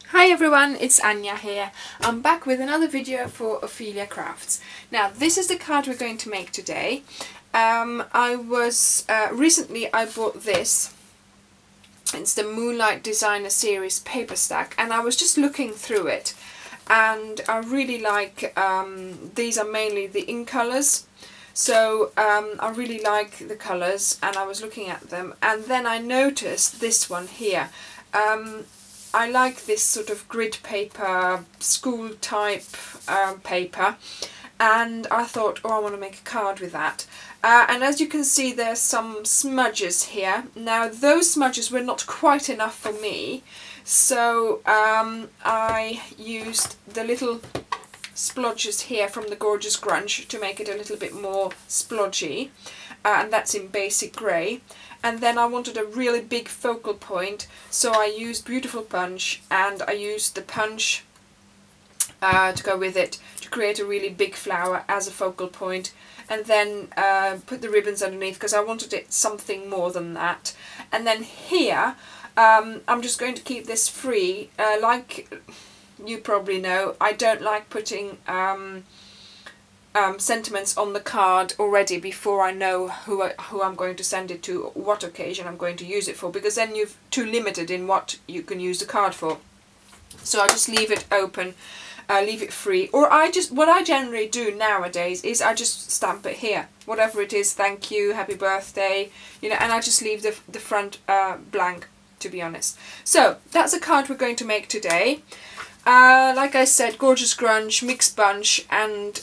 Hi everyone, it's Anya here. I'm back with another video for Ophelia Crafts. Now this is the card we're going to make today. Recently I bought this. It's the Moonlight Designer Series paper stack, and I was just looking through it and I really like, these are mainly the ink colours. So I really like the colours and I was looking at them, and then I noticed this one here. I like this sort of grid paper, school type paper, and I thought, oh, I want to make a card with that. And as you can see, there's some smudges here. Now those smudges were not quite enough for me, so I used the little splodges here from the Gorgeous Grunge to make it a little bit more splodgy, and that's in basic grey. And then I wanted a really big focal point, so I used Beautiful Punch, and I used the punch to go with it to create a really big flower as a focal point, and then put the ribbons underneath because I wanted it something more than that. And then here I'm just going to keep this free. Like you probably know, I don't like putting sentiments on the card already before I know who I'm going to send it to, what occasion I'm going to use it for, because then you're too limited in what you can use the card for. So I just leave it open, leave it free, or what I generally do nowadays is I just stamp it here, whatever it is, thank you, happy birthday, you know, and I just leave the front blank, to be honest. So that's a card we're going to make today. Like I said, Gorgeous Grunge, Mixed Bunch, and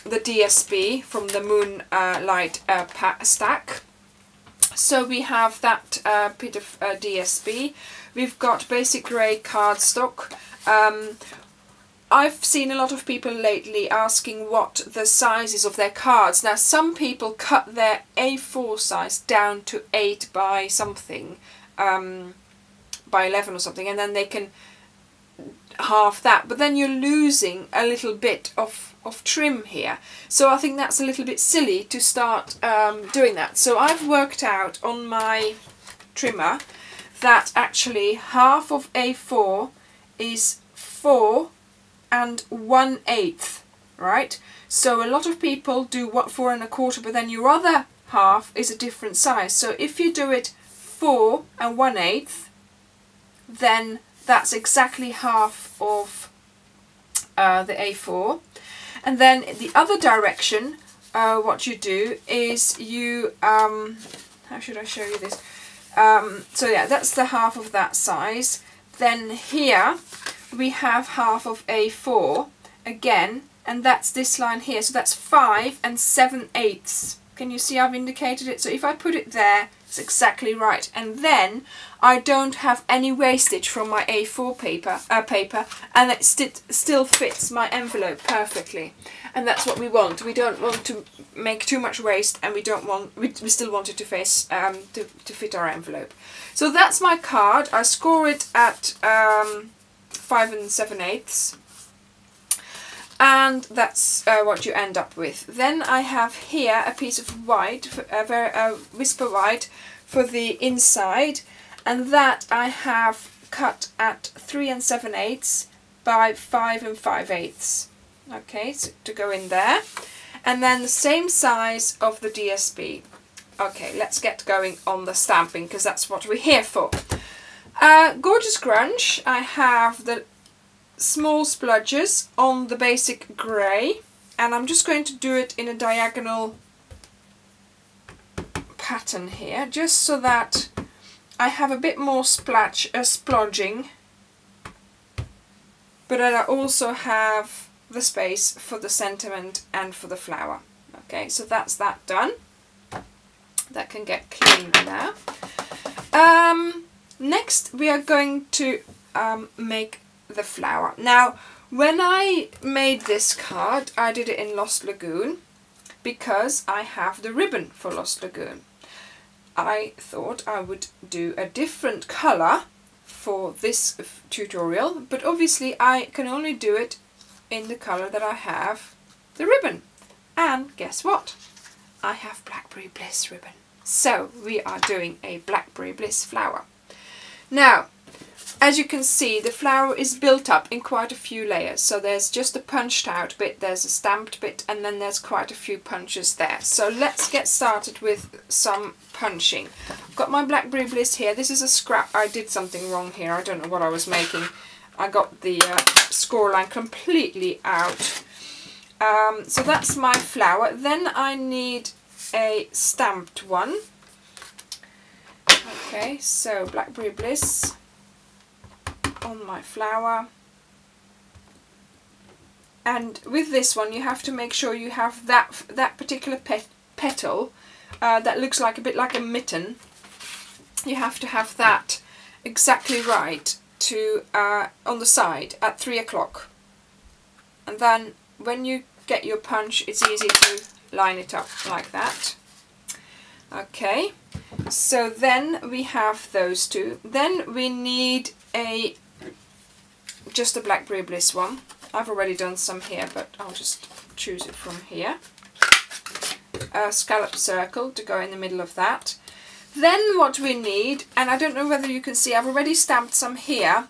the DSB from the Moonlight stack. So we have that bit of DSB. We've got basic grey cardstock. I've seen a lot of people lately asking what the sizes of their cards. Now some people cut their A4 size down to 8 by something, by 11 or something, and then they can half that, but then you're losing a little bit of trim here, so I think that's a little bit silly to start doing that. So I've worked out on my trimmer that actually half of A4 is 4 1/8, right? So a lot of people do 4 1/4, but then your other half is a different size. So if you do it 4 1/8, then that's exactly half of the A4. And then the other direction, what you do is you, how should I show you this? So yeah, that's the half of that size. Then here we have half of A4 again, and that's this line here. So that's 5 7/8. Can you see I've indicated it? So if I put it there, it's exactly right. And then I don't have any wastage from my A4 paper, and it still fits my envelope perfectly. And that's what we want. We don't want to make too much waste, and we still want it to face to fit our envelope. So that's my card. I score it at 5 7/8. And that's what you end up with. Then I have here a piece of white, whisper white for the inside, and that I have cut at 3 7/8 by 5 5/8. Okay, so to go in there. And then the same size of the DSB. Okay, let's get going on the stamping, because that's what we're here for. Gorgeous Grunge, I have the small splodges on the basic grey, and I'm just going to do it in a diagonal pattern here, just so that I have a bit more splodging, but I also have the space for the sentiment and for the flower. Okay, so that's that done. That can get cleaned now. Next we are going to make the flower. Now when I made this card, I did it in Lost Lagoon because I have the ribbon for Lost Lagoon. I thought I would do a different colour for this tutorial, but obviously I can only do it in the colour that I have the ribbon. And guess what? I have Blackberry Bliss ribbon. So we are doing a Blackberry Bliss flower. Now as you can see, the flower is built up in quite a few layers. So there's just a punched out bit, there's a stamped bit, and then there's quite a few punches there. So let's get started with some punching. I've got my Blackberry Bliss here. This is a scrap. I did something wrong here. I don't know what I was making. I got the score line completely out. So that's my flower. Then I need a stamped one. Okay, so Blackberry Bliss on my flower, and with this one you have to make sure you have that particular petal that looks like a bit like a mitten. You have to have that exactly right to on the side at 3 o'clock, and then when you get your punch it's easy to line it up like that. Okay, so then we have those two. Then we need just a Blackberry Bliss one. I've already done some here, but I'll just choose it from here. A scallop circle to go in the middle of that. Then what we need, and I don't know whether you can see, I've already stamped some here.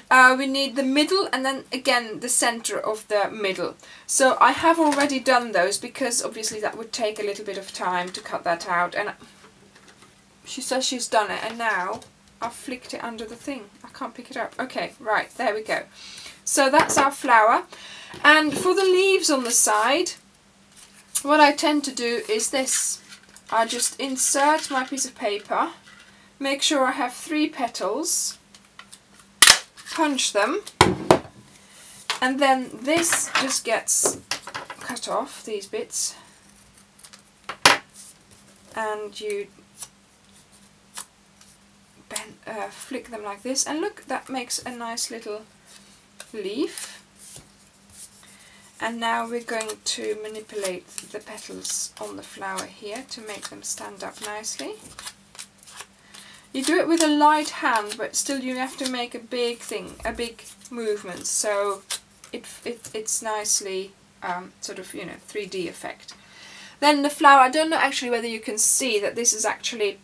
We need the middle and then again the center of the middle. So I have already done those because obviously that would take a little bit of time to cut that out. And she says she's done it, and now I've flicked it under the thing. I can't pick it up. Okay, right, there we go. So that's our flower. And for the leaves on the side, what I tend to do is this. I just insert my piece of paper, make sure I have 3 petals, punch them, and then this just gets cut off, these bits, and you flick them like this, and look, that makes a nice little leaf. And now we're going to manipulate the petals on the flower here to make them stand up nicely. You do it with a light hand, but still you have to make a big movement, so it's nicely sort of, you know, 3D effect. Then the flower, I don't know actually whether you can see that this is actually,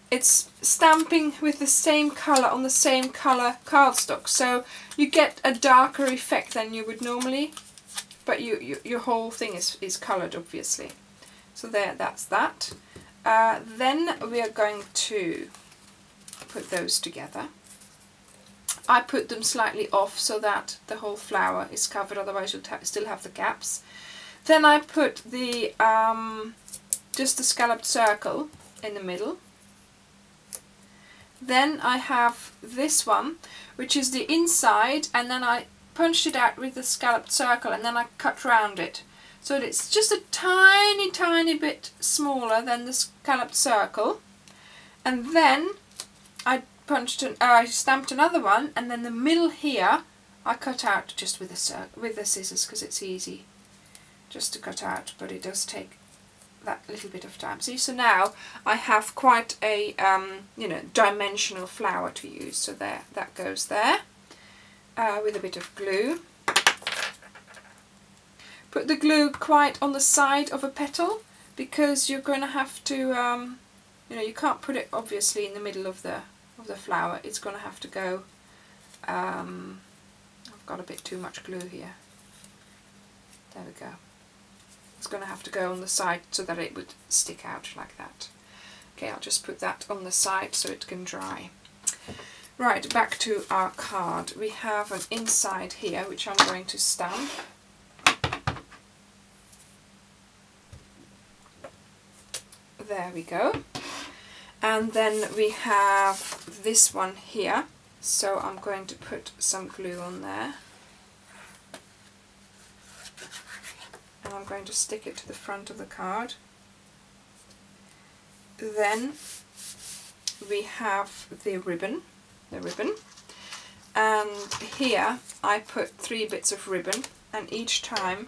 it's stamping with the same colour on the same colour cardstock, so you get a darker effect than you would normally, but your whole thing is coloured obviously. So there, that's that. Then we are going to put those together. I put them slightly off so that the whole flower is covered, otherwise you'll still have the gaps. Then I put the just the scalloped circle in the middle. Then I have this one, which is the inside, and then I punched it out with the scalloped circle, and then I cut round it. So it's just a tiny bit smaller than the scalloped circle. And then I stamped another one, and then the middle here I cut out just with the scissors, because it's easy just to cut out, but it does take that little bit of time. See, so now I have quite a you know, dimensional flower to use. So there, that goes there with a bit of glue. Put the glue quite on the side of a petal, because you're going to have to you know, you can't put it obviously in the middle of the flower. It's going to have to go I've got a bit too much glue here. There we go. It's going to have to go on the side so that it would stick out like that. Okay, I'll just put that on the side so it can dry. Right, back to our card. We have an inside here which I'm going to stamp. There we go. And then we have this one here, so I'm going to put some glue on there. And I'm going to stick it to the front of the card. Then we have the ribbon, and here I put 3 bits of ribbon, and each time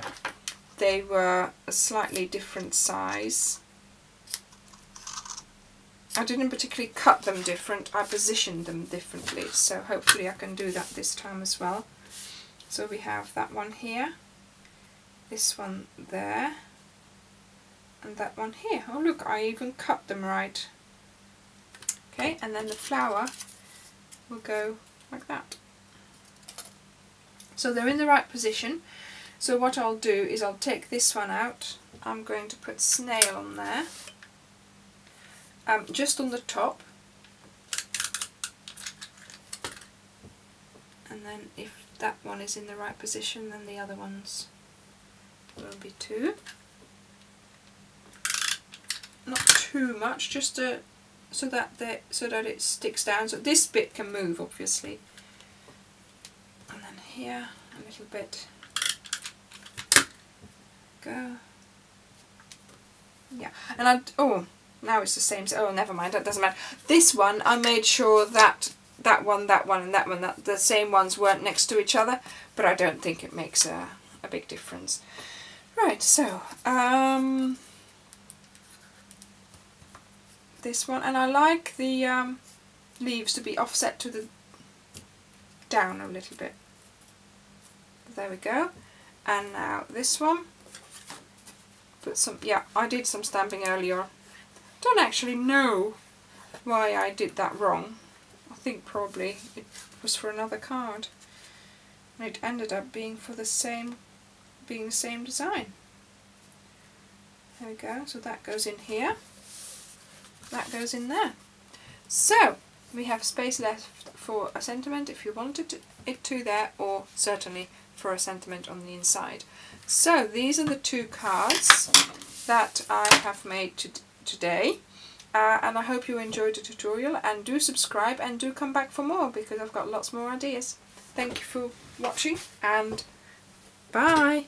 they were a slightly different size. I didn't particularly cut them different, I positioned them differently, so hopefully I can do that this time as well. So we have that one here, this one there, and that one here. Oh look, I even cut them right. Okay, and then the flower will go like that. So they're in the right position. So what I'll do is I'll take this one out. I'm going to put snail on there, just on the top, and then if that one is in the right position, then the other ones will be too. Not too much, just so that it sticks down. So this bit can move, obviously, and then here a little bit. Go. Yeah, and oh, now it's the same. Oh, never mind. That doesn't matter. This one, I made sure that that one, and that one, that the same ones weren't next to each other. But I don't think it makes a big difference. Right. So this one, and I like the leaves to be offset to the down a little bit. There we go. And now this one. Put some, yeah, I did some stamping earlier. Don't actually know why I did that wrong. I think probably it was for another card. And it ended up being for the same design. There we go, so that goes in here. That goes in there. So, we have space left for a sentiment if you wanted it to there, or certainly for a sentiment on the inside. So these are the two cards that I have made today, and I hope you enjoyed the tutorial, and do subscribe and do come back for more because I've got lots more ideas. Thank you for watching, and bye!